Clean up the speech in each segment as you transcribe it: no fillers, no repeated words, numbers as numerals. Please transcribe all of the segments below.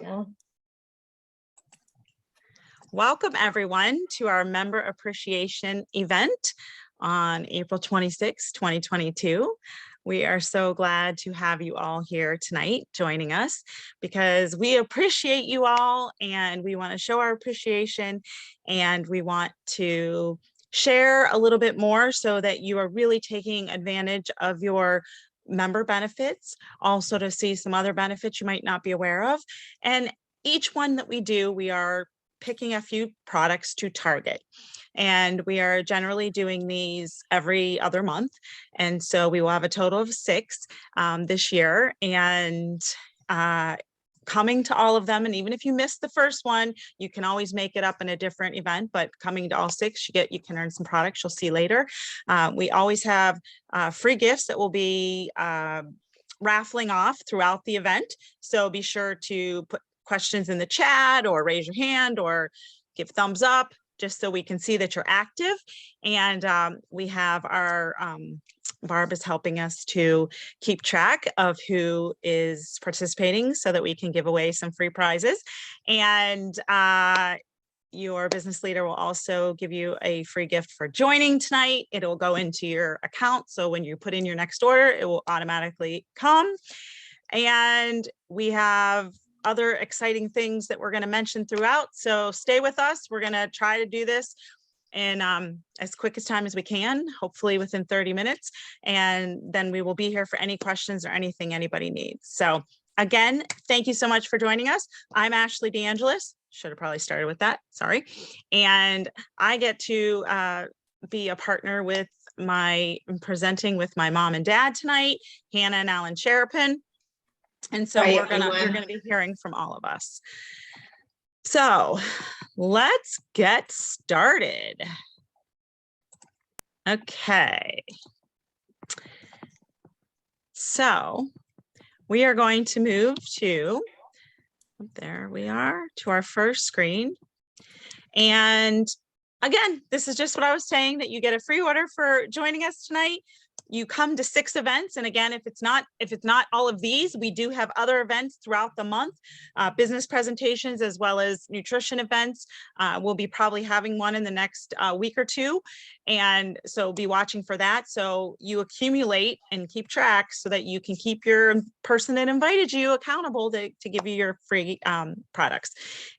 go. Welcome everyone to our member appreciation event on April 26, 2022. We are so glad to have you all here tonight joining us because we appreciate you all and we want to show our appreciation and we want to share a little bit more so that you are really taking advantage of your member benefits, also to see some other benefits you might not be aware of. And each one that we do, we are picking a few products to target. And we are generally doing these every other month. And so we will have a total of 6 this year. And coming to all of them, and even if you missed the first one, you can always make it up in a different event, but coming to all 6, you can earn some products you'll see later. We always have free gifts that will be raffling off throughout the event. So be sure to put questions in the chat or raise your hand or give thumbs up just so we can see that you're active. And we have our Barb is helping us to keep track of who is participating so that we can give away some free prizes. And your business leader will also give you a free gift for joining tonight. It'll go into your account. So when you put in your next order, it will automatically come. And we have other exciting things that we're going to mention throughout. So stay with us. We're going to try to do this in as quick as time as we can, hopefully within 30 minutes. And then we will be here for any questions or anything anybody needs. So again, thank you so much for joining us. I'm Ashley DeAngelis. Should have probably started with that. Sorry. And I get to be a partner with presenting with my mom and dad tonight, Hannah and Alan Sherapin. And so you're gonna be hearing from all of us. So let's get started. Okay. So we are going to move to, there we are, to our first screen. And again, this is just what I was saying, that you get a free order for joining us tonight. You come to 6 events. And again, if it's not all of these, we do have other events throughout the month, business presentations, as well as nutrition events. We'll be probably having one in the next week or 2. And so be watching for that. So you accumulate and keep track so that you can keep your person that invited you accountable to give you your free products.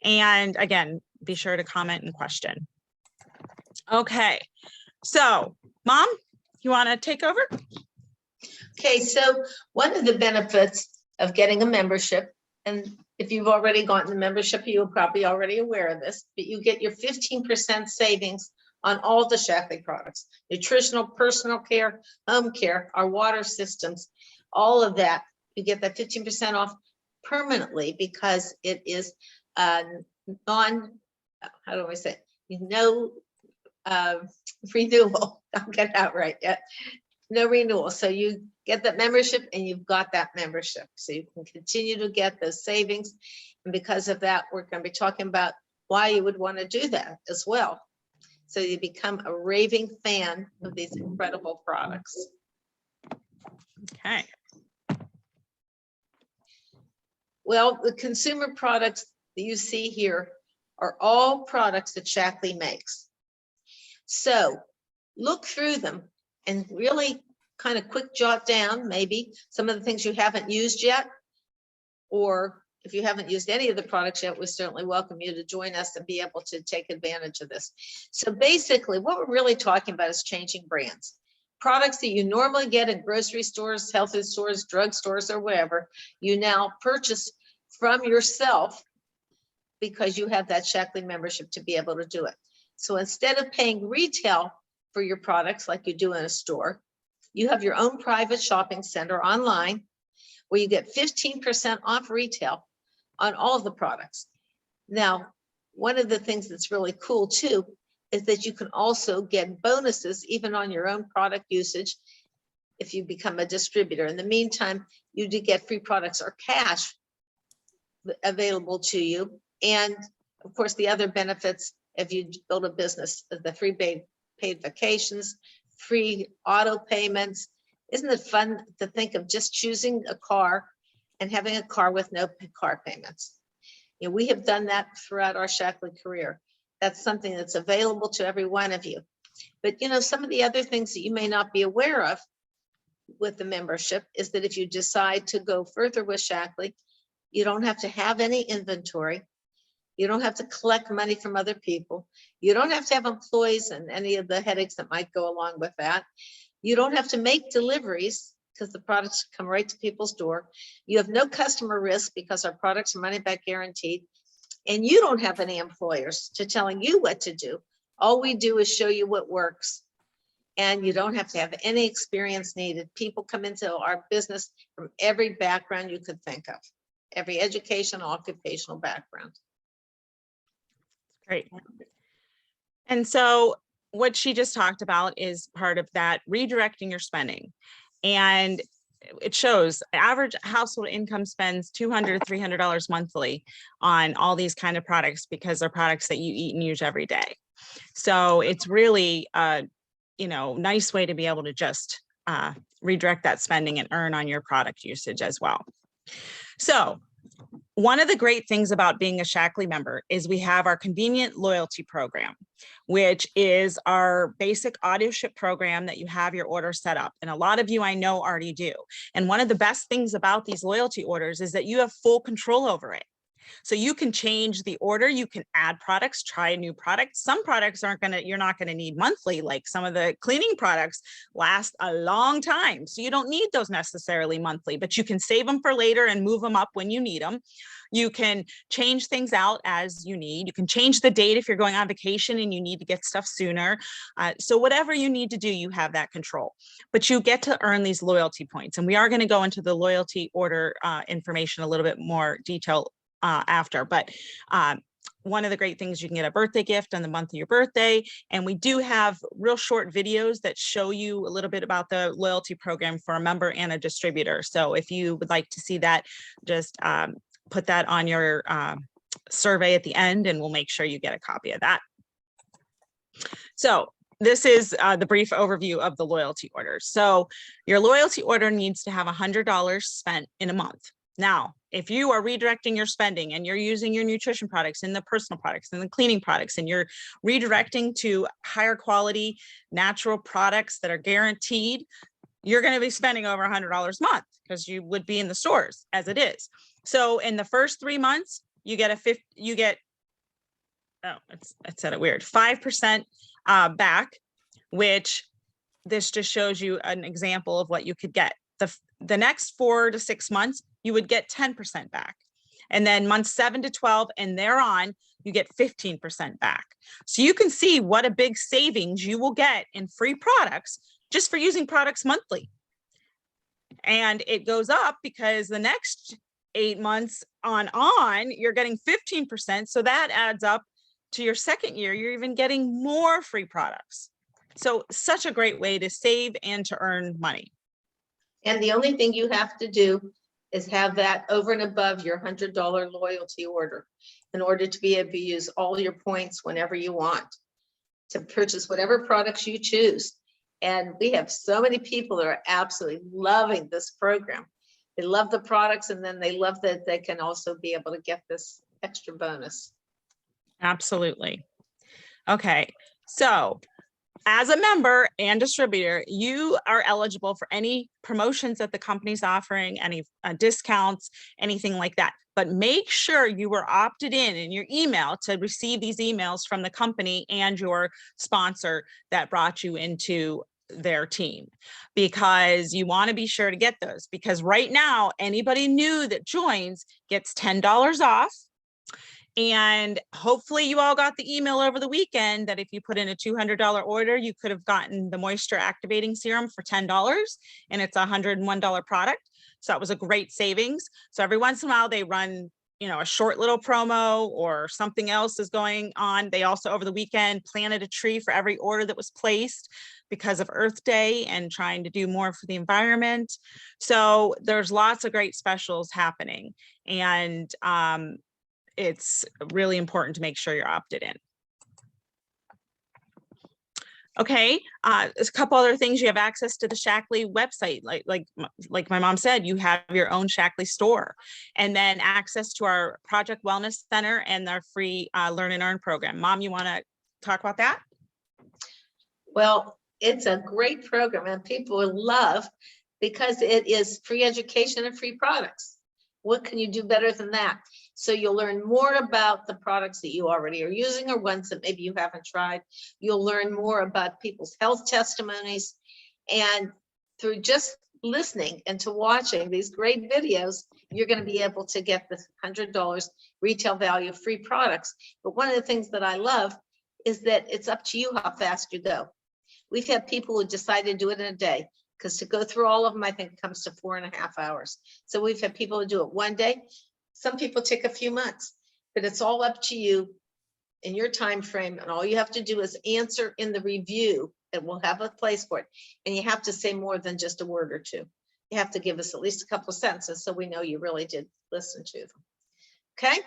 And again, be sure to comment and question. Okay, so Mom, you want to take over? Okay, so one of the benefits of getting a membership, and if you've already gotten the membership, you're probably already aware of this, but you get your 15% savings on all the Shaklee products, nutritional, personal care, home care, our water systems, all of that. You get that 15% off permanently because it is renewal. I'll get that right yet. No renewal. So you get that membership and you've got that membership. So you can continue to get those savings. And because of that, we're going to be talking about why you would want to do that as well. So you become a raving fan of these incredible products. Okay. Well, the consumer products that you see here are all products that Shaklee makes. So look through them and really kind of quick jot down maybe some of the things you haven't used yet, or if you haven't used any of the products yet, we certainly welcome you to join us and be able to take advantage of this. So basically what we're really talking about is changing brands. Products that you normally get in grocery stores, health food stores, drug stores, or wherever, you now purchase from yourself because you have that Shaklee membership to be able to do it. So instead of paying retail for your products like you do in a store, you have your own private shopping center online where you get 15% off retail on all of the products. Now, one of the things that's really cool too is that you can also get bonuses even on your own product usage if you become a distributor. In the meantime, you do get free products or cash available to you. And of course, the other benefits, if you build a business, the free paid vacations, free auto payments. Isn't it fun to think of just choosing a car and having a car with no car payments? You know, we have done that throughout our Shackley career. That's something that's available to every one of you. But you know, some of the other things that you may not be aware of with the membership is that if you decide to go further with Shackley, you don't have to have any inventory. You don't have to collect money from other people. You don't have to have employees and any of the headaches that might go along with that. You don't have to make deliveries because the products come right to people's door. You have no customer risk because our products are money back guaranteed. And you don't have any employers to telling you what to do. All we do is show you what works. And you don't have to have any experience needed. People come into our business from every background you could think of, every educational, occupational background. Great. And so what she just talked about is part of that redirecting your spending. And it shows average household income spends $200 to $300 monthly on all these kind of products because they're products that you eat and use every day. So it's really you know, nice way to be able to just redirect that spending and earn on your product usage as well. So one of the great things about being a Shackley member is we have our convenient loyalty program, which is our basic auto ship program that you have your order set up. And a lot of you I know already do. And one of the best things about these loyalty orders is that you have full control over it. So you can change the order, you can add products, try a new product. Some products you're not gonna need monthly, like some of the cleaning products last a long time. So you don't need those necessarily monthly, but you can save them for later and move them up when you need them. You can change things out as you need. You can change the date if you're going on vacation and you need to get stuff sooner. So whatever you need to do, you have that control, but you get to earn these loyalty points. And we are gonna go into the loyalty order information a little bit more detail after, but one of the great things, you can get a birthday gift on the month of your birthday. And we do have real short videos that show you a little bit about the loyalty program for a member and a distributor. So if you would like to see that, just put that on your survey at the end and we'll make sure you get a copy of that. So this is the brief overview of the loyalty orders. So your loyalty order needs to have $100 spent in a month. Now, if you are redirecting your spending and you're using your nutrition products and the personal products and the cleaning products, and you're redirecting to higher quality natural products that are guaranteed, you're going to be spending over $100 a month because you would be in the stores as it is. So in the first 3 months, you get I said it weird, 5% back, which this just shows you an example of what you could get. The next 4 to 6 months, you would get 10% back. And then months 7 to 12 and thereon, you get 15% back. So you can see what a big savings you will get in free products just for using products monthly. And it goes up because the next 8 months on, you're getting 15%. So that adds up to your second year, you're even getting more free products. So such a great way to save and to earn money. And the only thing you have to do is have that over and above your $100 loyalty order in order to be able to use all your points whenever you want to purchase whatever products you choose. And we have so many people that are absolutely loving this program. They love the products, and then they love that they can also be able to get this extra bonus. Absolutely. Okay, so as a member and distributor, you are eligible for any promotions that the company's offering, any discounts, anything like that. But make sure you were opted in your email to receive these emails from the company and your sponsor that brought you into their team, because you want to be sure to get those, because right now anybody new that joins gets $10 off. And hopefully you all got the email over the weekend that if you put in a $200 order, you could have gotten the moisture activating serum for $10, and it's a $101 product. So that was a great savings. So every once in a while they run, you know, a short little promo or something else is going on. They also over the weekend planted a tree for every order that was placed because of Earth Day and trying to do more for the environment. So there's lots of great specials happening, and it's really important to make sure you're opted in. Okay, there's a couple other things. You have access to the Shackley website. Like my mom said, you have your own Shackley store, and then access to our Project Wellness Center and our free Learn and Earn program. Mom, you want to talk about that? Well, it's a great program and people will love because it is free education and free products. What can you do better than that? So you'll learn more about the products that you already are using or ones that maybe you haven't tried. You'll learn more about people's health testimonies. And through just listening and to watching these great videos, you're going to be able to get the $100 retail value of free products. But one of the things that I love is that it's up to you how fast you go. We've had people who decide to do it in a day, because to go through all of them, I think it comes to 4.5 hours. So we've had people who do it one day. Some people take a few months, but it's all up to you in your time frame. And all you have to do is answer in the review, and we'll have a place for it. And you have to say more than just a word or two. You have to give us at least a couple of sentences so we know you really did listen to them. Okay,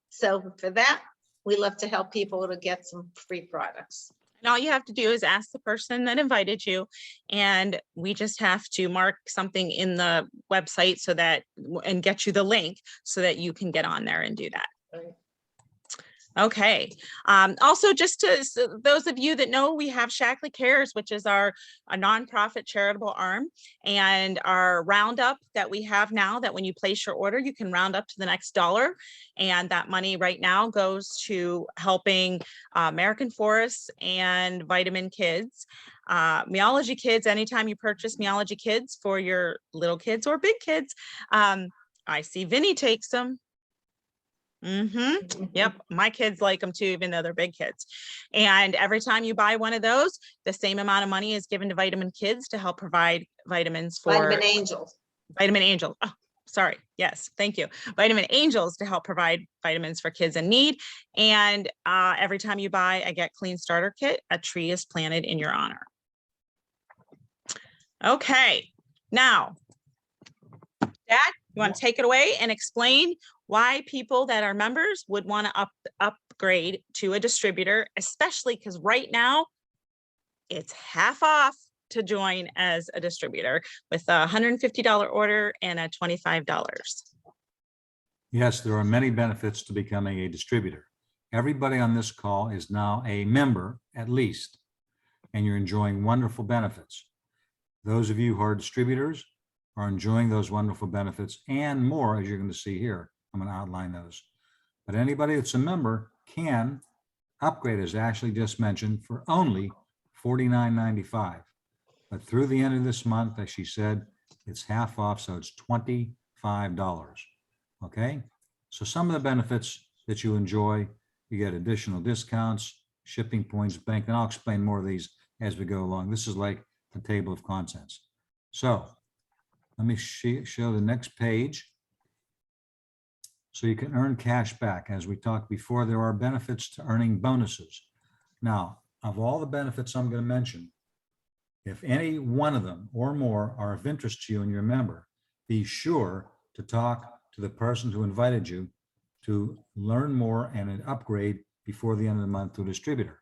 so for that, we love to help people to get some free products. And all you have to do is ask the person that invited you, and we just have to mark something in the website so that, and get you the link so that you can get on there and do that. Right. Okay. Also, just to those of you that know, we have Shackley Cares, which is a nonprofit charitable arm, and our roundup that we have now, that when you place your order, you can round up to the next dollar. And that money right now goes to helping American Forests and Vitamin Kids. Meology Kids, anytime you purchase Meology Kids for your little kids or big kids, I see Vinny takes them. Yep, my kids like them too, even though they're big kids. And every time you buy one of those, the same amount of money is given to Vitamin Kids to help provide vitamins for Vitamin Angels. Vitamin Angels. Oh, sorry. Yes, thank you. Vitamin Angels to help provide vitamins for kids in need. And every time you buy a Get Clean Starter Kit, a tree is planted in your honor. Okay, now, Dad, you want to take it away and explain why people that are members would want to upgrade to a distributor, especially because right now it's half off to join as a distributor with a $150 order and a $25. Yes, there are many benefits to becoming a distributor. Everybody on this call is now a member at least, and you're enjoying wonderful benefits. Those of you who are distributors are enjoying those wonderful benefits and more, as you're going to see here. I'm going to outline those. But anybody that's a member can upgrade, as Ashley just mentioned, for only $49.95. But through the end of this month, as she said, it's half off, so it's $25. Okay? So some of the benefits that you enjoy, you get additional discounts, shipping points, bank, and I'll explain more of these as we go along. This is like the table of contents. So let me show the next page. So you can earn cash back. As we talked before, there are benefits to earning bonuses. Now, of all the benefits I'm going to mention, if any one of them or more are of interest to you and you're a member, be sure to talk to the person who invited you to learn more and an upgrade before the end of the month to a distributor.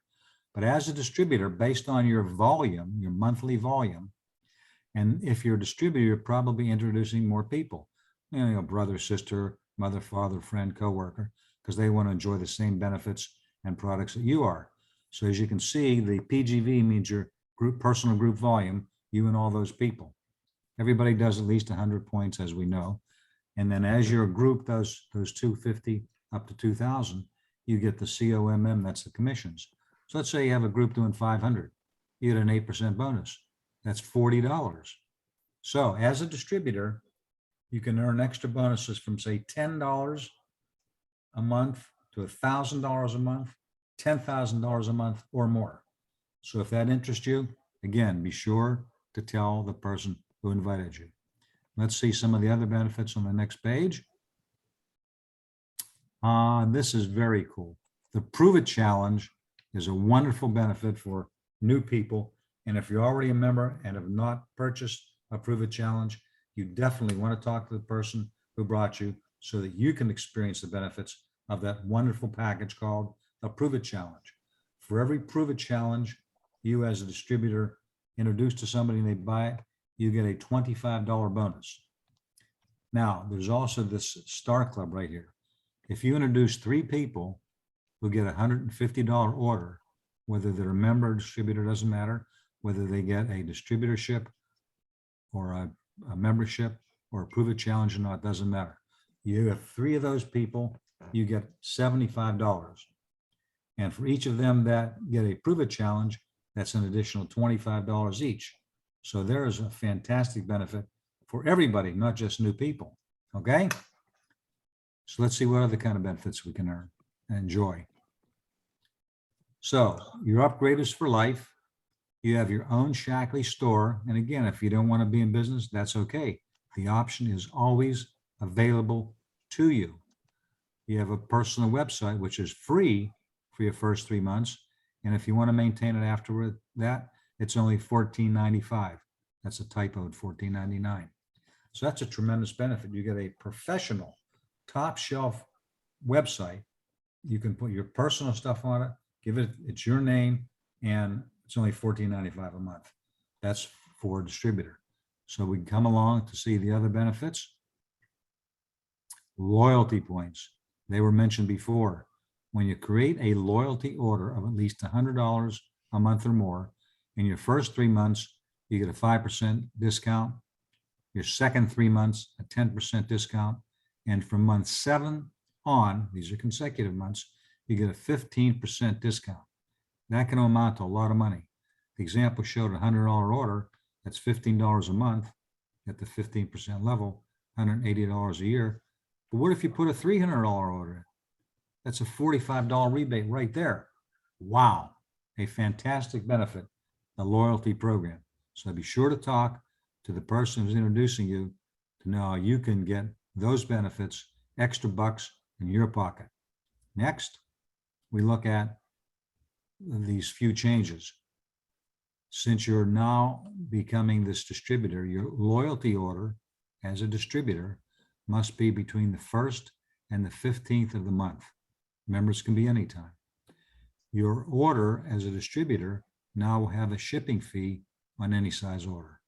But as a distributor, based on your volume, your monthly volume, and if you're a distributor, you're probably introducing more people, you know, brother, sister, mother, father, friend, coworker, because they want to enjoy the same benefits and products that you are. So as you can see, the PGV means your group, personal group volume, you and all those people. Everybody does at least 100 points, as we know. And then as your group does those 250 up to 2,000, you get the COMM, that's the commissions. So let's say you have a group doing 500, you get an 8% bonus. That's $40. So as a distributor, you can earn extra bonuses from, say, $10 a month to $1,000 a month, $10,000 a month or more. So if that interests you, again, be sure to tell the person who invited you. Let's see some of the other benefits on the next page. This is very cool. The Prove It Challenge is a wonderful benefit for new people. And if you're already a member and have not purchased a Prove It Challenge, you definitely want to talk to the person who brought you so that you can experience the benefits of that wonderful package called a Prove It Challenge. For every Prove It Challenge you as a distributor introduce to somebody and they buy it, you get a $25 bonus. Now, there's also this Star Club right here. If you introduce 3 people who get a $150 order, whether they're a member or distributor, doesn't matter, whether they get a distributorship or a membership or a Prove It Challenge or not, doesn't matter. You have 3 of those people, you get $75. And for each of them that get a Prove It Challenge, that's an additional $25 each. So there is a fantastic benefit for everybody, not just new people. Okay? So let's see what other kind of benefits we can earn and enjoy. So your upgrade is for life. You have your own Shackley store. And again, if you don't want to be in business, that's okay. The option is always available to you. You have a personal website, which is free for your first 3 months. And if you want to maintain it after that, it's only $14.95. That's a typo at $14.99. So that's a tremendous benefit. You get a professional, top shelf website. You can put your personal stuff on it, it's your name, and it's only $14.95 a month. That's for a distributor. So we can come along to see the other benefits. Loyalty points. They were mentioned before. When you create a loyalty order of at least $100 a month or more, in your first 3 months, you get a 5% discount. Your second 3 months, a 10% discount. And from month 7 on, these are consecutive months, you get a 15% discount. That can amount to a lot of money. The example showed a $100 order, that's $15 a month at the 15% level, $180 a year. But what if you put a $300 order in? That's a $45 rebate right there. Wow, a fantastic benefit, the loyalty program. So be sure to talk to the person who's introducing you to know how you can get those benefits, extra bucks in your pocket. Next, we look at these few changes. Since you're now becoming this distributor, your loyalty order as a distributor must be between the 1st and the 15th of the month. Members can be anytime. Your order as a distributor now will have a shipping fee on any size order.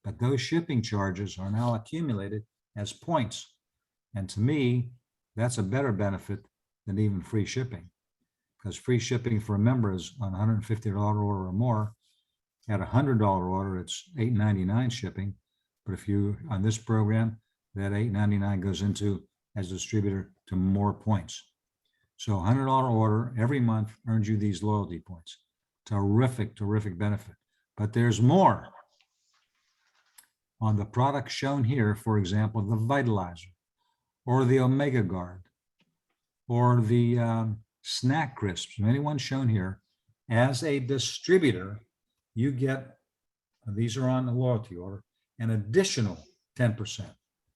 But those shipping charges are now accumulated as points. And to me, that's a better benefit than even free shipping, because free shipping for a member is on a $150 order or more. At a $100 order, it's $8.99 shipping. But if you, on this program, that $8.99 goes into, as a distributor, to more points. So a $100 order every month earns you these loyalty points. Terrific, terrific benefit. But there's more. On the products shown here, for example, the Vitalizer, or the Omega Guard, or the Snack Crisps, anyone shown here, as a distributor, you get, these are on the loyalty order, an additional 10%.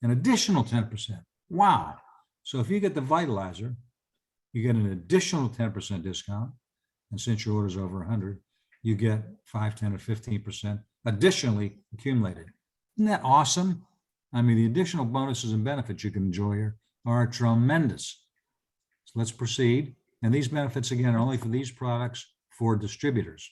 An additional 10%. Wow. So if you get the Vitalizer, you get an additional 10% discount. And since your order is over 100, you get 5, 10, or 15% additionally accumulated. Isn't that awesome? I mean, the additional bonuses and benefits you can enjoy here are tremendous. So let's proceed. And these benefits, again, are only for these products for distributors.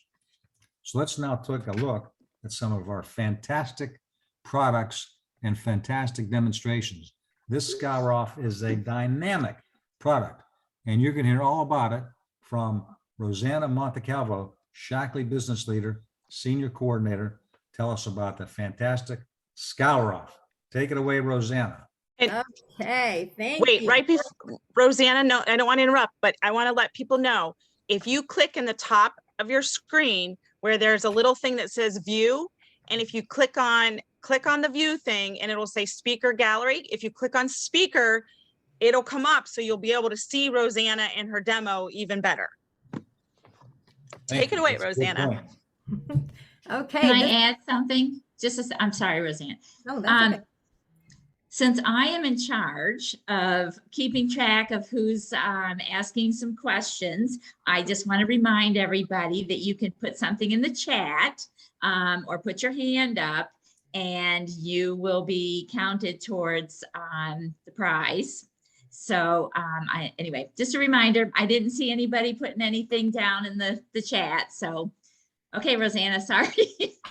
So let's now take a look at some of our fantastic products and fantastic demonstrations. This Scour Off is a dynamic product, and you're going to hear all about it from Rosanna Montecalvo, Shackley business leader, senior coordinator. Tell us about the fantastic Scour Off. Take it away, Rosanna. Okay, thank you. Wait, right before Rosanna, no, I don't want to interrupt, but I want to let people know, if you click in the top of your screen where there's a little thing that says view, and if you click on the view thing and it'll say speaker gallery, if you click on speaker, it'll come up so you'll be able to see Rosanna and her demo even better. Take it away, Rosanna. Okay. Can I add something? I'm sorry, Roseanne. Oh, that's okay. Since I am in charge of keeping track of who's asking some questions, I just want to remind everybody that you can put something in the chat or put your hand up, and you will be counted towards the prize. So anyway, just a reminder, I didn't see anybody putting anything down in the chat. So Okay, Rosanna, sorry.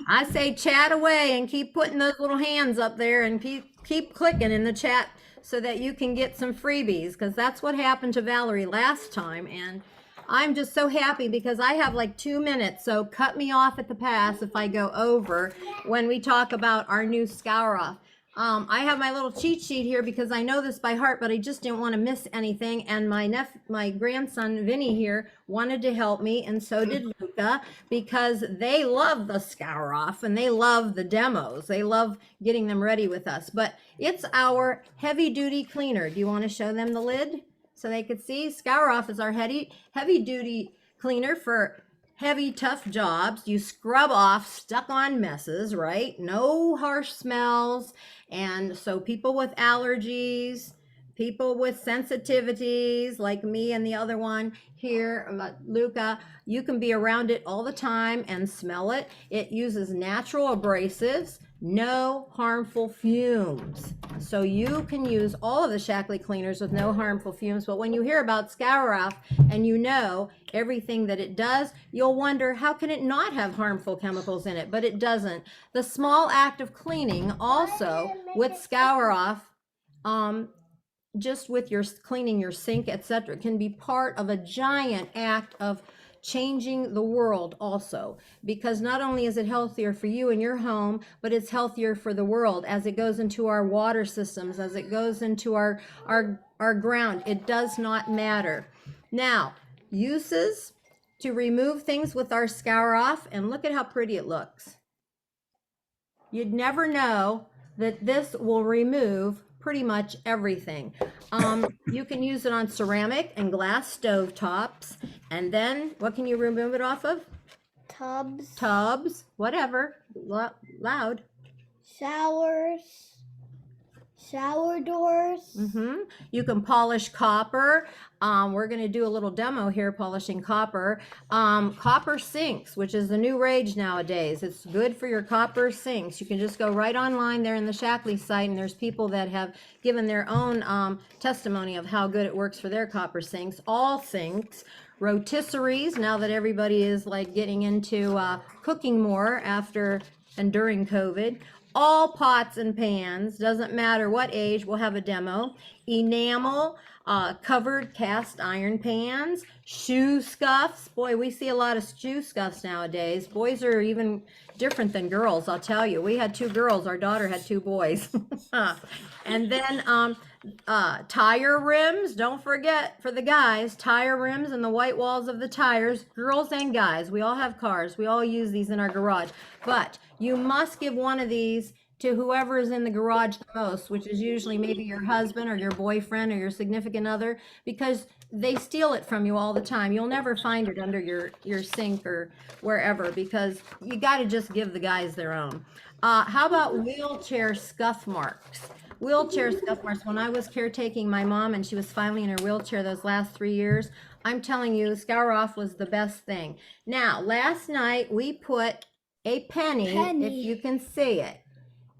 I say chat away and keep putting those little hands up there and keep clicking in the chat so that you can get some freebies, because that's what happened to Valerie last time. And I'm just so happy because I have like 2 minutes. So cut me off at the pass if I go over when we talk about our new Scour Off. I have my little cheat sheet here because I know this by heart, but I just didn't want to miss anything. And my grandson Vinny here wanted to help me, and so did Luca, because they love the Scour Off and they love the demos. They love getting them ready with us. But it's our heavy duty cleaner. Do you want to show them the lid so they could see? Scour Off is our heavy duty cleaner for heavy, tough jobs. You scrub off stuck on messes, right? No harsh smells. And so people with allergies, people with sensitivities like me and the other one here, Luca, you can be around it all the time and smell it. It uses natural abrasives, no harmful fumes. So you can use all of the Shaklee cleaners with no harmful fumes. But when you hear about Scour Off and you know everything that it does, you'll wonder, how can it not have harmful chemicals in it? But it doesn't. The small act of cleaning also with Scour Off, just with your cleaning your sink, etc., can be part of a giant act of changing the world also, because not only is it healthier for you and your home, but it's healthier for the world as it goes into our water systems, as it goes into our ground. It does not matter. Now, uses to remove things with our Scour Off, and look at how pretty it looks. You'd never know that this will remove pretty much everything. You can use it on ceramic and glass stove tops. And then what can you remove it off of? Tubs, whatever, loud. Shower doors. You can polish copper. We're going to do a little demo here polishing copper. Copper sinks, which is the new rage nowadays. It's good for your copper sinks. You can just go right online there in the Shaklee site, and there's people that have given their own testimony of how good it works for their copper sinks. All sinks. Rotisseries, now that everybody is like getting into cooking more after and during COVID. All pots and pans, doesn't matter what age, we'll have a demo. Enamel, covered cast iron pans, shoe scuffs. Boy, we see a lot of shoe scuffs nowadays. Boys are even different than girls, I'll tell you. We had 2 girls, our daughter had 2 boys. And then tire rims, don't forget, for the guys, tire rims and the white walls of the tires, girls and guys, we all have cars, we all use these in our garage, but you must give one of these to whoever is in the garage the most, which is usually maybe your husband or your boyfriend or your significant other, because they steal it from you all the time. You'll never find it under your sink or wherever, because you got to just give the guys their own. How about wheelchair scuff marks? Wheelchair scuff marks. When I was caretaking my mom and she was finally in her wheelchair those last 3 years, I'm telling you, Scour Off was the best thing. Now, last night we put a penny, if you can see it.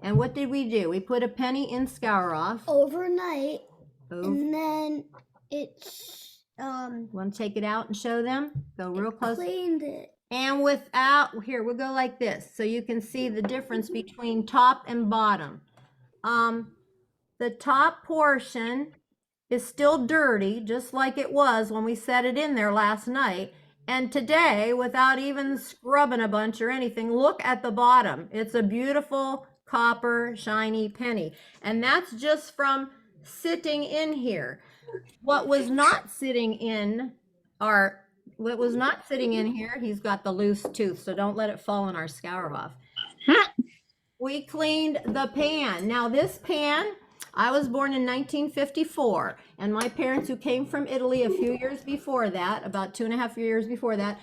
And what did we do? We put a penny in Scour Off Overnight. And then it's want to take it out and show them? Go real close. cleaned it. And without, here, we'll go like this so you can see the difference between top and bottom. The top portion is still dirty, just like it was when we set it in there last night. And today, without even scrubbing a bunch or anything, look at the bottom. It's a beautiful copper shiny penny. And that's just from sitting in here. What was not sitting in here, he's got the loose tooth, so don't let it fall in our Scour Off. We cleaned the pan. Now this pan, I was born in 1954, and my parents, who came from Italy a few years before that, about 2.5 years before that,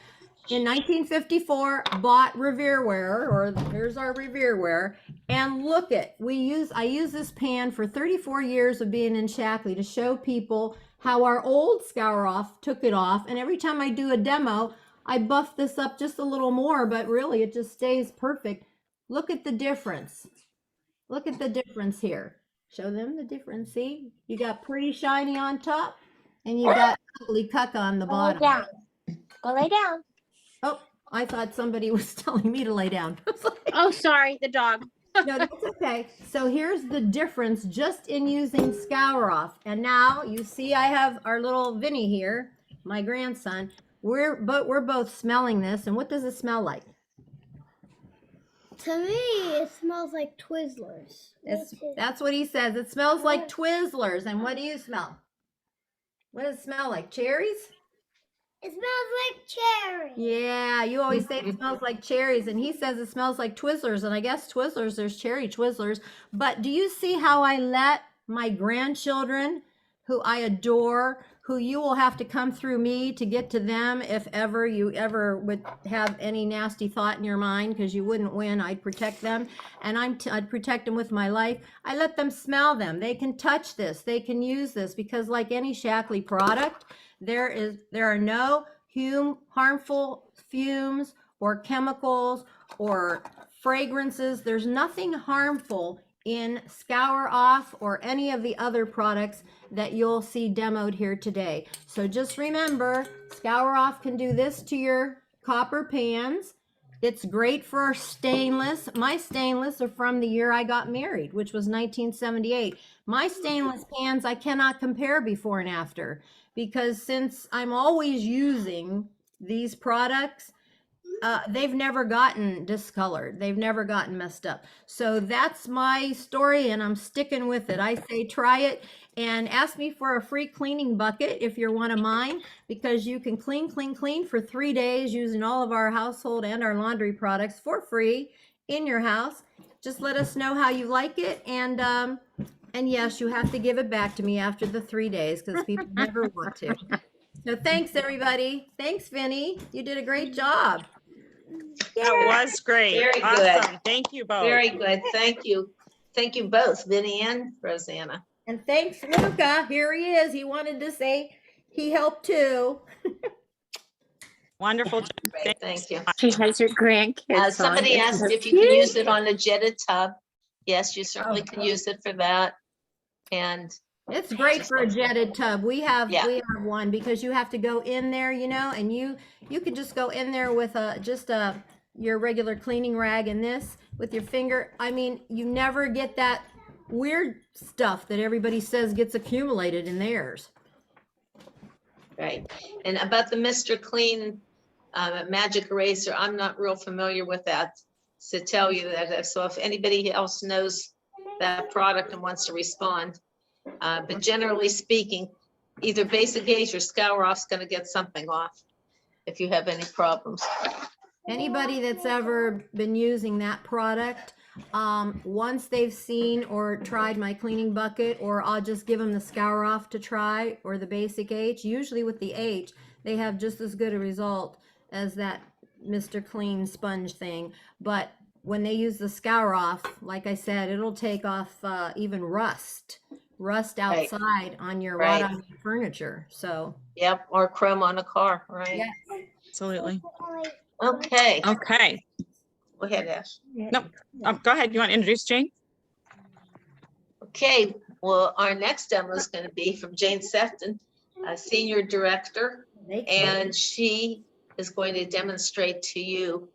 in 1954 bought Revereware, or here's our Revereware, and look at, I use this pan for 34 years of being in Shaklee to show people how our old Scour Off took it off, and every time I do a demo, I buff this up just a little more, but really it just stays perfect. Look at the difference. Look at the difference here. Show them the difference. See, you got pretty shiny on top, and you got ugly cuck on the bottom. Go lay down. Oh, I thought somebody was telling me to lay down. I was like, Oh, sorry, the dog. no, that's okay. So here's the difference just in using Scour Off. And now you see I have our little Vinny here, my grandson. We're both smelling this. And what does it smell like? To me, it smells like Twizzlers. That's what he says. It smells like Twizzlers. And what do you smell? What does it smell like? Cherries? It smells like cherry. Yeah, you always say it smells like cherries, and he says it smells like Twizzlers, and I guess Twizzlers, there's cherry Twizzlers. But do you see how I let my grandchildren, who I adore, who you will have to come through me to get to them if ever you ever would have any nasty thought in your mind, because you wouldn't win. I'd protect them, and I'd protect them with my life. I let them smell them. They can touch this. They can use this, because like any Shaklee product, there are no harmful fumes or chemicals or fragrances. There's nothing harmful in Scour Off or any of the other products that you'll see demoed here today. So just remember, Scour Off can do this to your copper pans. It's great for stainless. My stainless are from the year I got married, which was 1978. My stainless pans I cannot compare before and after, because since I'm always using these products, they've never gotten discolored. They've never gotten messed up. So that's my story, and I'm sticking with it. I say try it and ask me for a free cleaning bucket if you're one of mine, because you can clean for 3 days using all of our household and our laundry products for free in your house. Just let us know how you like it, and yes, you have to give it back to me after the 3 days, because people never want to. So thanks, everybody. Thanks, Vinny. You did a great job. That was great. Very Awesome. good. Thank you both. Very good. Thank you. Thank you both, Vinny and Rosanna. And thanks, Luca. Here he is. He wanted to say he helped too. Wonderful. job. Great, thank you. She has her grandkids. Somebody on. asked if you can use it on a jetted tub. Yes, you certainly can use it for that. And It's great for a jetted tub. We have one, because you have to go in there, and you can just go in there with your regular cleaning rag and this with your finger. I mean, you never get that weird stuff that everybody says gets accumulated in theirs. right. And about the Mr. Clean magic eraser, I'm not real familiar with that to tell you that. So if anybody else knows that product and wants to respond, but generally speaking, either Basic-H or Scour Off's going to get something off if you have any problems. Anybody that's ever been using that product, once they've seen or tried my cleaning bucket, or I'll just give them the Scour Off to try, or the Basic-H, usually with the H, they have just as good a result as that Mr. Clean sponge thing. But when they use the Scour Off, like I said, it'll take off even rust outside on your Right. on your furniture. So Yep, or chrome on a car, right? yeah. Absolutely. Okay, Okay. go ahead, Ash. Go ahead. You want to introduce Jane? Okay, well, our next demo is going to be from Jane Sefton, a senior director, and she is going to demonstrate to you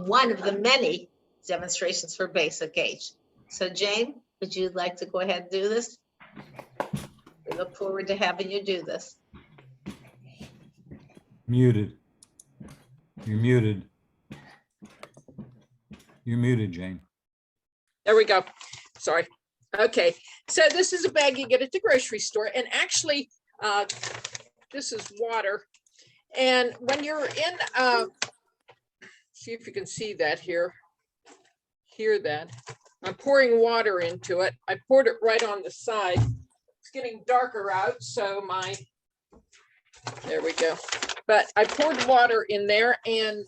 one of the many demonstrations for Basic-H. So Jane, would you like to go ahead and do this? We look forward to having you do this. Muted. You're muted. You're muted, Jane. There we go. Sorry. Okay, so this is a bag you get at the grocery store, and actually, this is water. And when you're in, see if you can see that here, hear that. I'm pouring water into it. I poured it right on the side. It's getting darker out, so there we go. But I poured water in there, and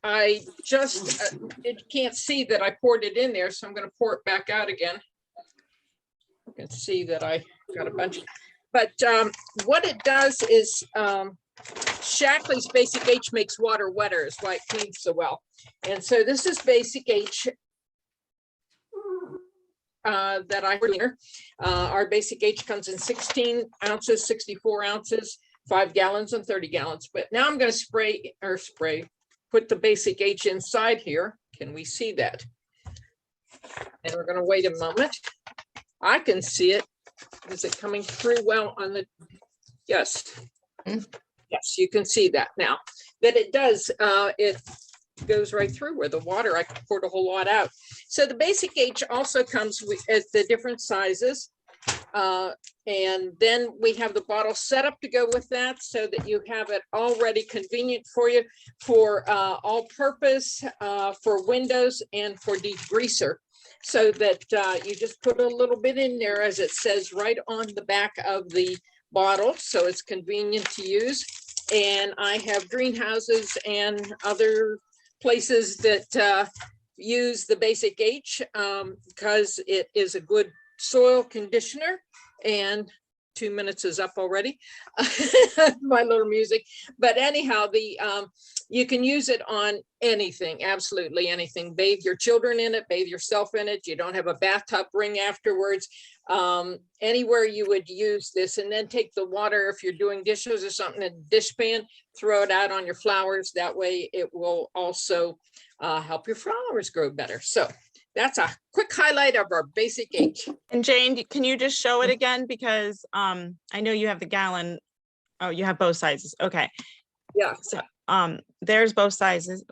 I just, you can't see that I poured it in there, so I'm going to pour it back out again. You can see that I got a bunch. But what it does is, Shaklee's Basic-H makes water wetter, is why it cleans so well. And so this is Basic-H that I cleaner. Our Basic-H comes in 16 ounces, 64 ounces, 5 gallons, and 30 gallons. But now I'm going to spray put the Basic-H inside here. Can we see that? And we're going to wait a moment. I can see it. Is it coming through well on the, yes. Yes, you can see that now. That it does, it goes right through where the water, I poured a whole lot out. So the Basic-H also comes with the different sizes. And then we have the bottle set up to go with that so that you have it already convenient for you for all purpose, for windows and for degreaser. So that you just put a little bit in there, as it says right on the back of the bottle. So it's convenient to use. And I have greenhouses and other places that use the Basic-H because it is a good soil conditioner. And 2 minutes is up already. My little music. But anyhow, the you can use it on anything, absolutely anything. Bathe your children in it, bathe yourself in it. You don't have a bathtub ring afterwards. Anywhere you would use this, and then take the water if you're doing dishes or something in a dish pan, throw it out on your flowers. That way it will also help your flowers grow better. So that's a quick highlight of our Basic-H. And Jane, can you just show it again? Because I know you have the gallon. Oh, you have both sizes. Okay. Yeah. So there's both sizes.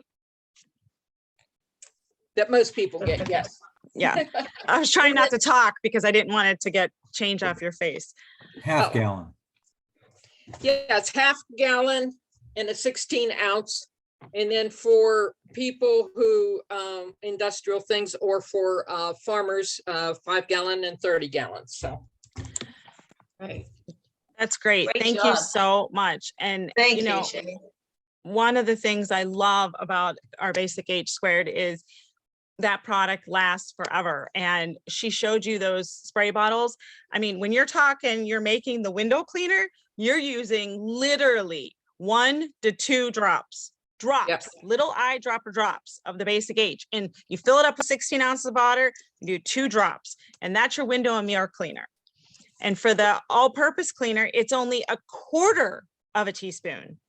That most people get, yes. Yeah. I was trying not to talk because I didn't want it to get change off your face. Half Oh. gallon. Yeah, it's half gallon and a 16 ounce. And then for people who industrial things, or for farmers, 5 gallon and 30 gallons. So. Right. That's great. Great Thank you job. so much. And Thank you know, you, Shane. one of the things I love about our Basic-H squared is that product lasts forever. And she showed you those spray bottles. I mean, when you're talking, you're making the window cleaner, you're using literally 1 to 2 drops, Yep. little eyedropper drops of the Basic-H. And you fill it up with 16 ounces of water, you do 2 drops, and that's your window and mirror cleaner. And for the all-purpose cleaner, it's only 1/4 of a teaspoon.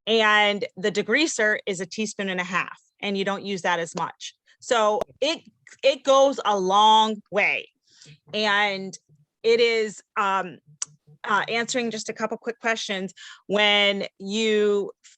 And the degreaser is 1.5 teaspoons, and you don't use that as much. So it goes a long way. And it is answering just a couple quick questions. When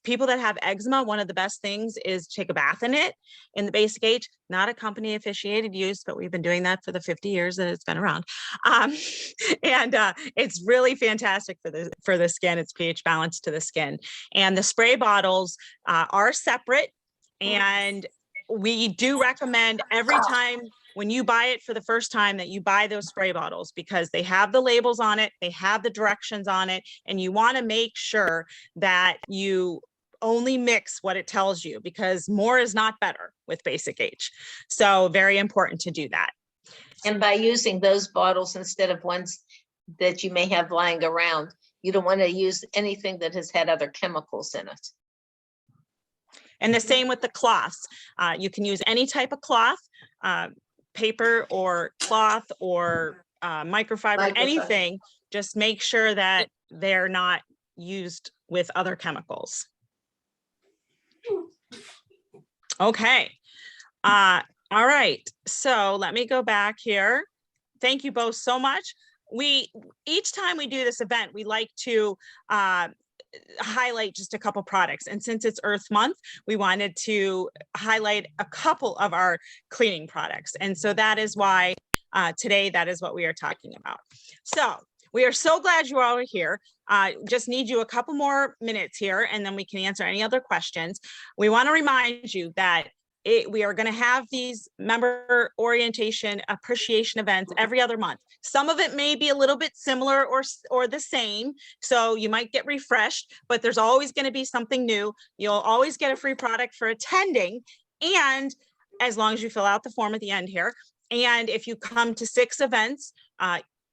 people that have eczema, one of the best things is take a bath in it, in the Basic-H, not a company officiated use, but we've been doing that for the 50 years that it's been around. And it's really fantastic for the skin. It's pH balanced to the skin. And the spray bottles are separate. And we do recommend every time when you buy it for the first time that you buy those spray bottles, because they have the labels on it, they have the directions on it, and you want to make sure that you only mix what it tells you, because more is not better with Basic-H. So very important to do that. And by using those bottles instead of ones that you may have lying around, you don't want to use anything that has had other chemicals in it. And the same with the cloths. You can use any type of cloth, paper or cloth or microfiber, anything. Just make sure that they're not used with other chemicals. Okay. All right. So let me go back here. Thank you both so much. Each time we do this event, we like to highlight just a couple products. And since it's Earth Month, we wanted to highlight a couple of our cleaning products. And so that is why today, that is what we are talking about. So we are so glad you all are here. Just need you a couple more minutes here, and then we can answer any other questions. We want to remind you that we are going to have these member orientation appreciation events every other month. Some of it may be a little bit similar or the same, so you might get refreshed, but there's always going to be something new. You'll always get a free product for attending, and as long as you fill out the form at the end here. And if you come to 6 events,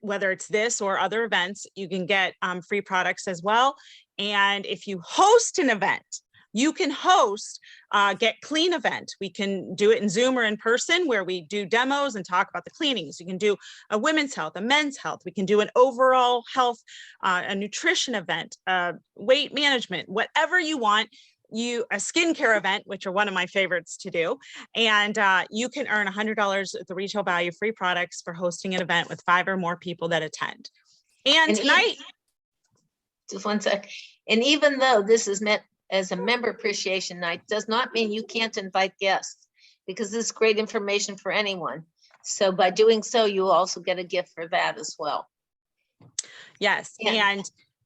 whether it's this or other events, you can get free products as well. And if you host an event, you can host Get Clean event. We can do it in Zoom or in person, where we do demos and talk about the cleanings. You can do a women's health, a men's health. We can do an overall health, a nutrition event, weight management, whatever you want. a skincare event, which are one of my favorites to do. And you can earn $100 at the retail value free products for hosting an event with 5 or more people that attend. And And tonight, Just one sec. And even though this is meant as a member appreciation night, does not mean you can't invite guests, because this is great information for anyone. So by doing so, you will also get a gift for that as well. yes, Yeah.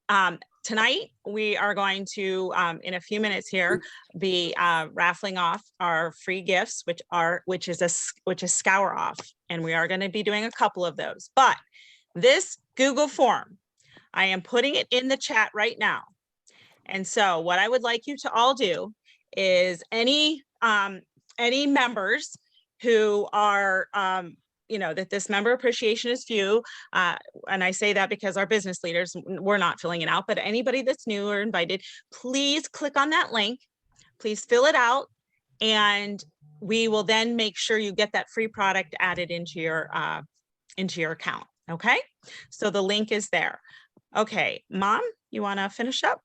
and tonight we are going to, in a few minutes here, be raffling off our free gifts, which is Scour Off, and we are going to be doing a couple of those. But this Google form, I am putting it in the chat right now. And so what I would like you to all do is any members who are, that this member appreciation is few. And I say that because our business leaders, we're not filling it out, but anybody that's new or invited, please click on that link, please fill it out. And we will then make sure you get that free product added into your account. Okay. So the link is there. Okay, Mom, you want to finish up?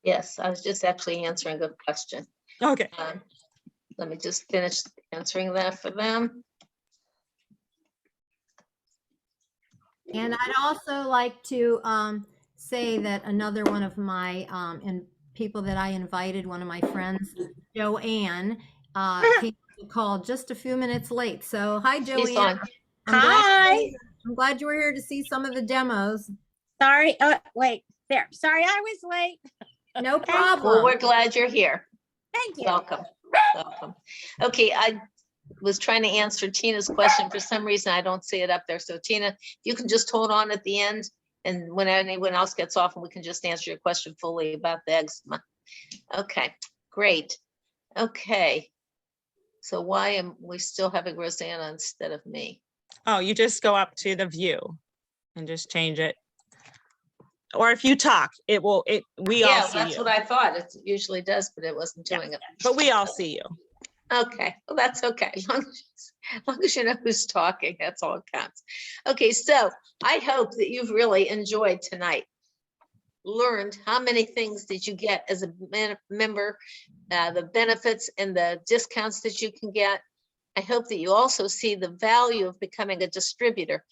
Yes, I was just actually answering a question. Okay. Let me just finish answering that for them. And I'd also like to say that another one of my people that I invited, one of my friends, Joanne, came to the call just a few minutes late. So hi, She's Joanne. on. Hi. I'm glad you were here to see some of the demos. Sorry. Wait, there. Sorry, I was late. No problem. Well, we're glad you're here. Thank you. Welcome. Welcome. Okay, I was trying to answer Tina's question. For some reason, I don't see it up there. So Tina, you can just hold on at the end, and when anyone else gets off, and we can just answer your question fully about the eczema. Okay, great. Okay. So why am we still having Rosanna instead of me? Oh, you just go up to the view and just change it. Or if you talk, we all Yeah, see that's you. what I thought. It usually does, but it wasn't doing it. But we all see you. Okay, well, that's okay. As long as you know who's talking, that's all it counts. Okay, so I hope that you've really enjoyed tonight. Learned how many things did you get as a member, the benefits and the discounts that you can get. I hope that you also see the value of becoming a distributor.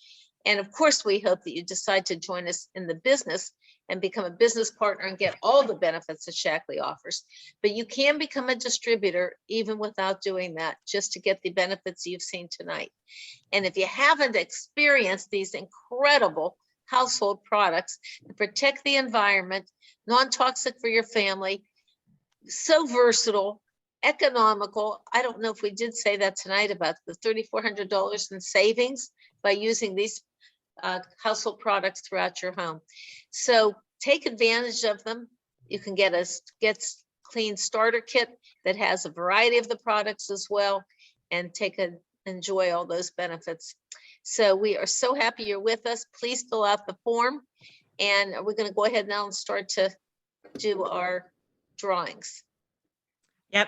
And of course, we hope that you decide to join us in the business and become a business partner and get all the benefits that Shackley offers. But you can become a distributor even without doing that, just to get the benefits you've seen tonight. And if you haven't experienced these incredible household products that protect the environment, non-toxic for your family, so versatile, economical. I don't know if we did say that tonight about the $3,400 in savings by using these household products throughout your home. So take advantage of them. You can get a clean starter kit that has a variety of the products as well, and enjoy all those benefits. So we are so happy you're with us. Please fill out the form, and we're going to go ahead now and start to do our drawings. Yep.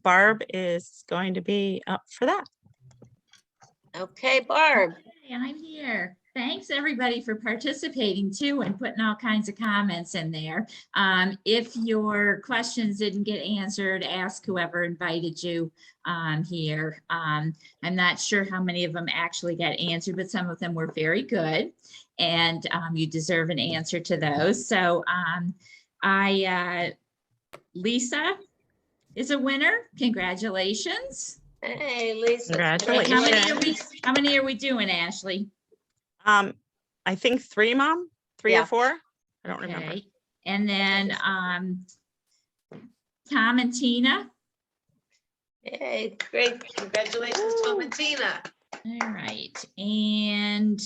Barb is going to be up for that. Okay, Barb. Hey, I'm here. Thanks, everybody, for participating too and putting all kinds of comments in there. If your questions didn't get answered, ask whoever invited you here. I'm not sure how many of them actually got answered, but some of them were very good, and you deserve an answer to those. So Lisa is a winner. Congratulations. Hey, Lisa. Congratulations. How many are we doing, Ashley? I think 3, Mom, 3 Yeah. or 4. I don't remember. Okay. And then Tom and Tina. Hey, great. Congratulations, Tom and Tina. All right. And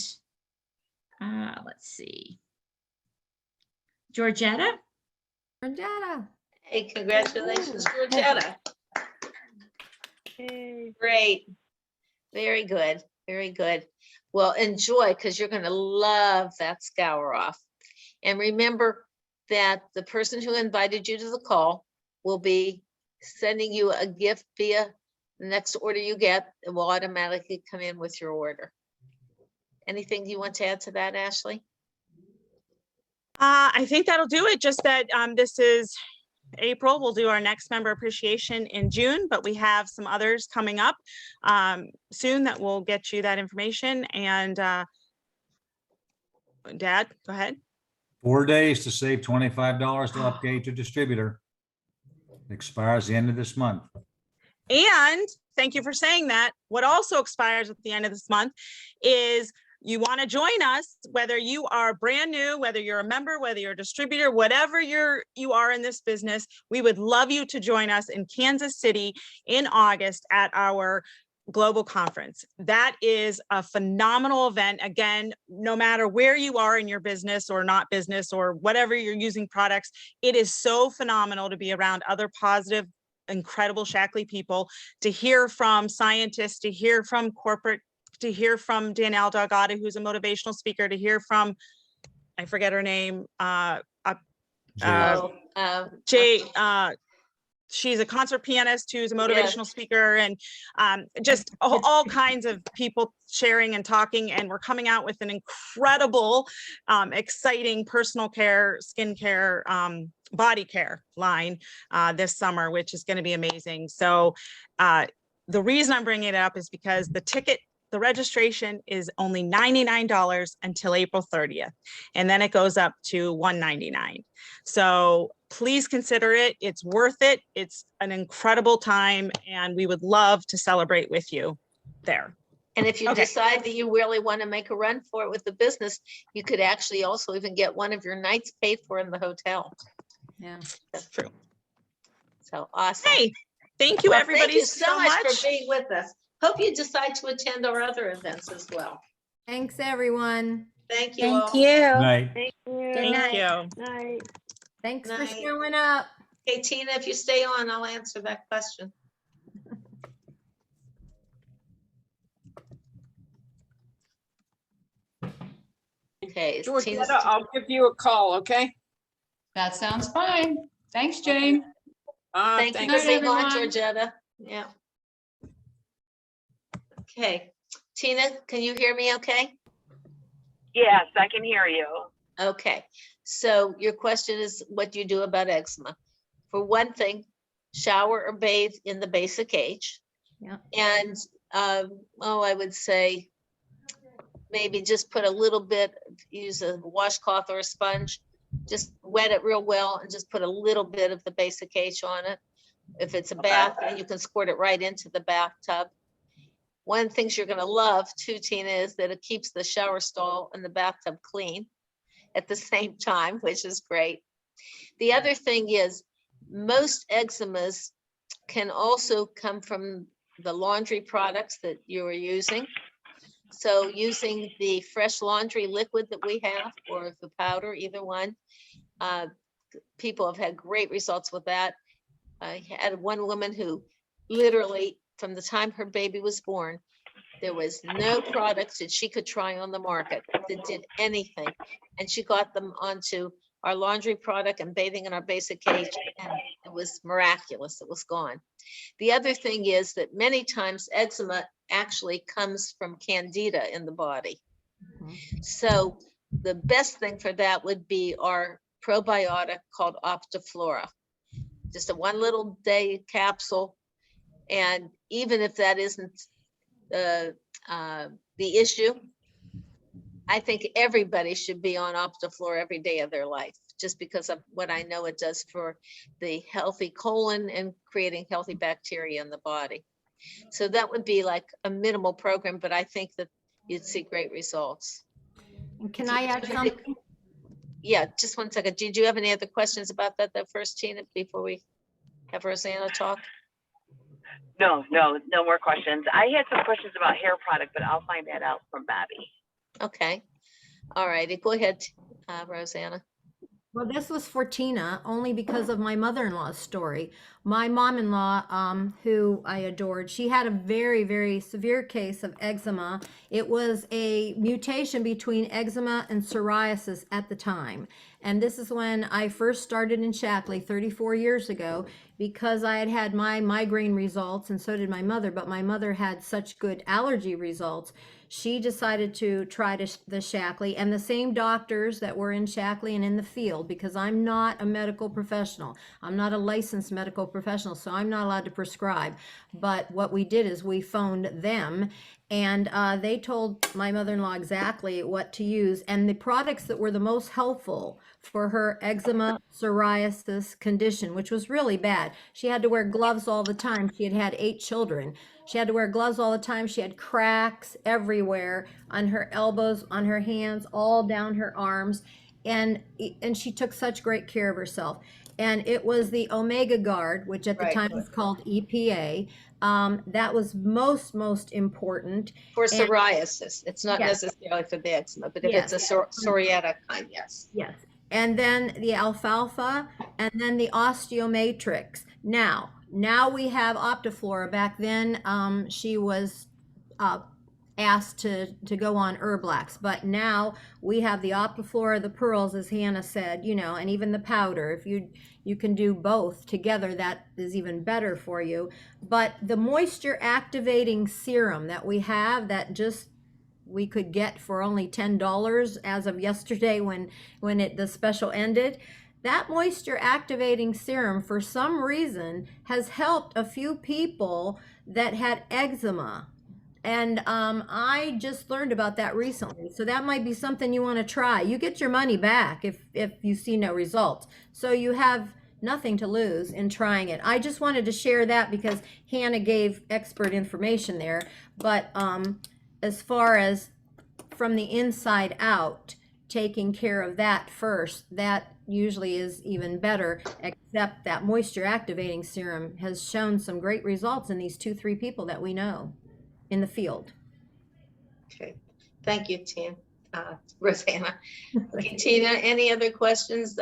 let's see. Georgetta. Georgetta. Hey, congratulations, Georgetta. Great. Very good. Very good. Well, enjoy, because you're going to love that Scour Off. And remember that the person who invited you to the call will be sending you a gift via the next order you get. It will automatically come in with your order. Anything you want to add to that, Ashley? I think that'll do it. Just that this is April, we'll do our next member appreciation in June, but we have some others coming up soon that will get you that information. And Dad, go ahead. 4 days to save $25 to upgrade to distributor. Expires the end of this month. And thank you for saying that. What also expires at the end of this month is you want to join us, whether you are brand new, whether you're a member, whether you're a distributor, whatever you are in this business, we would love you to join us in Kansas City in August at our global conference. That is a phenomenal event. Again, no matter where you are in your business or not business or whatever you're using products, it is so phenomenal to be around other positive, incredible Shaklee people, to hear from scientists, to hear from corporate, to hear from Danielle Delgado, who's a motivational speaker, to hear from, I forget her name, Jay, she's a concert pianist who's a motivational speaker, and just all kinds of people sharing and talking. And we're coming out with an incredible, exciting personal care, skincare, body care line this summer, which is going to be amazing. So the reason I'm bringing it up is because the registration is only $99 until April 30th, and then it goes up to $199. So please consider it. It's worth it. It's an incredible time, and we would love to celebrate with you there. And if you decide that you really want to make a run for it with the business, you could actually also even get one of your nights paid for in the hotel. Yeah, That's true. So awesome. Hey, thank you, Well, everybody, thank you so much for being with us. Hope you decide to attend our other events as well. thanks everyone. Thank you Thank all. you. Night. Thank you. Thank night. you. Night. Thanks for Night. showing up. Hey, Tina, if you stay on, I'll answer that question. Okay. is Tina's- Georgetta, I'll give you a call, okay? That sounds fine. Thanks, Jane. Thank you Thanks. for being on, everyone. Georgetta. Yeah. Okay. Tina, can you hear me okay? Yes, I can hear you. Okay. So your question is, what do you do about eczema? For one thing, shower or bathe in the Basic-H. Yeah. And, I would say maybe just put a little bit, use a washcloth or a sponge, just wet it real well and just put a little bit of the Basic-H on it. If it's a bath, then you can squirt it right into the bathtub. One of the things you're gonna love too, Tina, is that it keeps the shower stall and the bathtub clean at the same time, which is great. The other thing is, most eczemas can also come from the laundry products that you are using. So using the fresh laundry liquid that we have, or the powder, either one, people have had great results with that. I had one woman who literally, from the time her baby was born, there was no products that she could try on the market that did anything. And she got them onto our laundry product and bathing in our Basic-H, and it was miraculous. It was gone. The other thing is that many times eczema actually comes from candida in the body. So the best thing for that would be our probiotic called Optiflora. Just a one little day capsule. And even if that isn't the issue, I think everybody should be on Optiflora every day of their life, just because of what I know it does for the healthy colon and creating healthy bacteria in the body. So that would be like a minimal program, but I think that you'd see great results. And can I add something? Yeah, just 1 second. Did you have any other questions about that first, Tina, before we have Rosanna talk? No more questions. I had some questions about hair product, but I'll find that out from Bobby. Okay. All righty. Go ahead, Rosanna. Well, this was for Tina only because of my mother-in-law's story. My mom-in-law, who I adored, she had a very, very severe case of eczema. It was a mutation between eczema and psoriasis at the time. And this is when I first started in Shaklee 34 years ago, because I had had my migraine results, and so did my mother, but my mother had such good allergy results. she decided to try the Shaklee, and the same doctors that were in Shaklee and in the field, because I'm not a medical professional. I'm not a licensed medical professional, so I'm not allowed to prescribe. But what we did is we phoned them, and they told my mother-in-law exactly what to use, and the products that were the most helpful for her eczema psoriasis condition, which was really bad. She had to wear gloves all the time. She had 8 children. She had to wear gloves all the time. She had cracks everywhere on her elbows, on her hands, all down her arms. And she took such great care of herself. And it was the Omega Guard, which at the Right. time was called EPA. That was most important. For And- psoriasis, it's not Yes. necessarily for the eczema, but if Yes. it's a psoriatic kind, yes. Yes. And then the alfalfa, and then the osteomatrix. Now we have Optiflora. Back then, she was asked to go on Herblax, but now we have the Optiflora, the pearls, as Hannah said, you know, and even the powder. If you can do both together, that is even better for you. But the moisture activating serum that we have, that just we could get for only $10 as of yesterday when the special ended. That moisture activating serum, for some reason, has helped a few people that had eczema. And I just learned about that recently. So that might be something you want to try. You get your money back if you see no results. So you have nothing to lose in trying it. I just wanted to share that because Hannah gave expert information there. But as far as from the inside out, taking care of that first, that usually is even better, except that moisture activating serum has shown some great results in these 2-3 people that we know in the field. Okay, thank you, Rosanna. Okay, Tina, any other questions?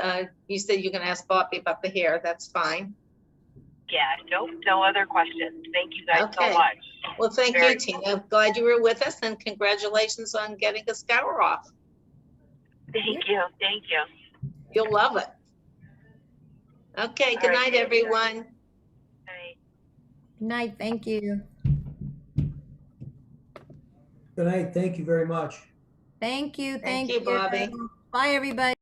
You said you're gonna ask Bobby about the hair, that's fine. Yeah, nope, no other questions. Thank you guys Okay. so much. Well, thank you, Very Tina. Glad you were with us, and congratulations on getting a Scour Off. Thank you, thank you. You'll love it. Okay, good All right, night, thanks, everyone. Bye. Good night, thank you. Good night. Thank you very much. Thank you, Thank you, Bobby. Bye, everybody.